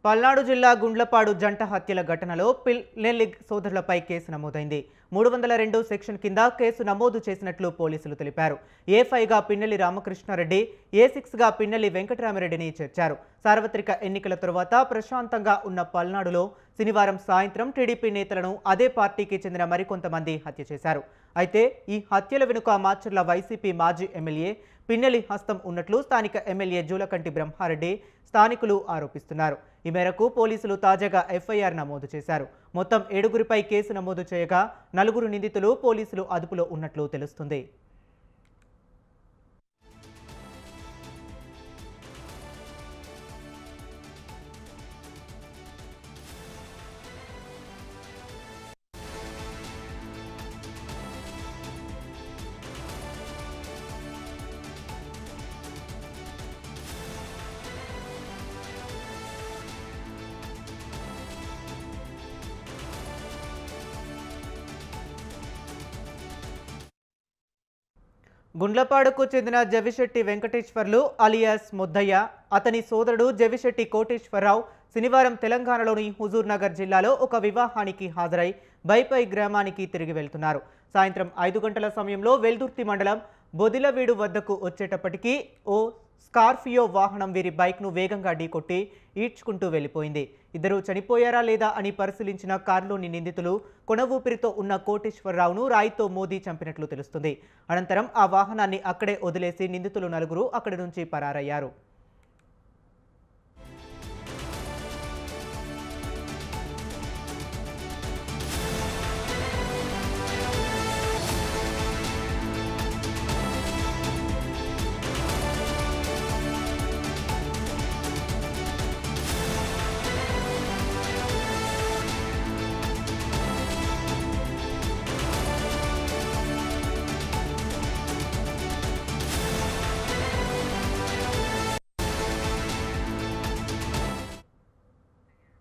పల్నాడు జిల్లా గుండ్లపాడు జంట హత్యల ఘటనలో పిన్నెల్లి సోదరులపై కేసు నమోదైంది. 302 సెక్షన్ కింద కేసు నమోదు చేసినట్లు పోలీసులు తెలిపారు. ఏ5గా పిన్నెల్లి రామకృష్ణారెడ్డి, ఏ6గా పిన్నెల్లి వెంకటరామరెడ్డిని చేర్చారు. సార్వత్రిక ఎన్నికల తరువాత ప్రశాంతంగా ఉన్న పల్నాడులో శనివారం సాయంత్రం టీడీపీ నేతలను అదే పార్టీకి చెందిన మరికొంతమంది హత్య చేశారు. అయితే ఈ హత్యల వెనుక మాచర్ల వైసీపీ మాజీ ఎమ్మెల్యే పిన్నెల్లి హస్తం ఉన్నట్లు స్థానిక ఎమ్మెల్యే జూలకంటి బ్రహ్మారెడ్డి స్థానికులు ఆరోపిస్తున్నారు. ఈ మేరకు పోలీసులు తాజాగా ఎఫ్ఐఆర్ నమోదు చేశారు. మొత్తం 7గురిపై కేసు నమోదు చేయగా 4 నిందితులు పోలీసులు అదుపులో ఉన్నట్లు తెలుస్తుంది. గుండ్లపాడుకు చెందిన జవిశెట్టి వెంకటేశ్వర్లు అలియాస్ ముద్దయ్య, అతని సోదరుడు జవిశెట్టి కోటేశ్వరరావు శనివారం తెలంగాణలోని హుజూర్ నగర్ జిల్లాలో ఒక వివాహానికి హాజరై బైపై గ్రామానికి తిరిగి వెళ్తున్నారు. సాయంత్రం 5 గంటల సమయంలో వెల్దుర్తి మండలం బొదిలవీడు వద్దకు వచ్చేటప్పటికీ ఓ స్కార్పియో వాహనం వీరి బైక్ను వేగంగా ఢీకొట్టి ఈడ్చుకుంటూ వెళ్లిపోయింది. ఇద్దరు చనిపోయారా లేదా అని పరిశీలించిన కారులోని నిందితులు కొన ఊపిరితో ఉన్న కోటేశ్వరరావును రాయితో మోదీ చంపినట్లు తెలుస్తుంది. అనంతరం ఆ వాహనాన్ని అక్కడే వదిలేసి నిందితులు 4 అక్కడి నుంచి పరారయ్యారు.